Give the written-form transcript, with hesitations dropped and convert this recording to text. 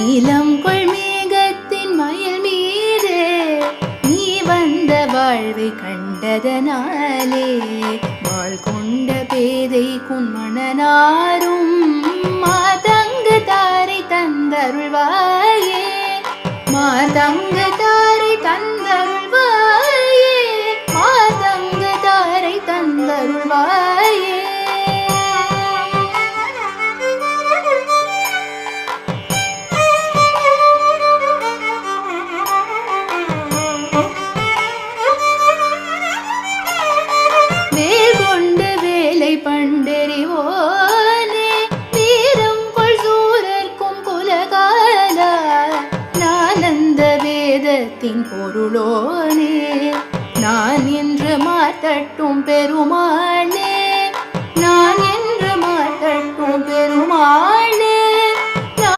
நீலம் கொள் மேகத்தின் மயில் மீது நீ வந்த வாழ்வை கண்டதனாலே வாழ் கொண்ட பேதை குன்மணனாரும் மாதங்கு தாரை தந்தருள்வாயே மாதங்கு தாரை தந்தருள்வாயே மாதங்கு தாரை தந்தருள்வாயே பண்டறிவோனே வீரம் கொள் சூரர்க்கும் குலகால நானந்த வேதத்தின் பொருளோனே நான் என்று மாற்றட்டும் பெருமானே நான் என்று மாற்றட்டும் பெருமான்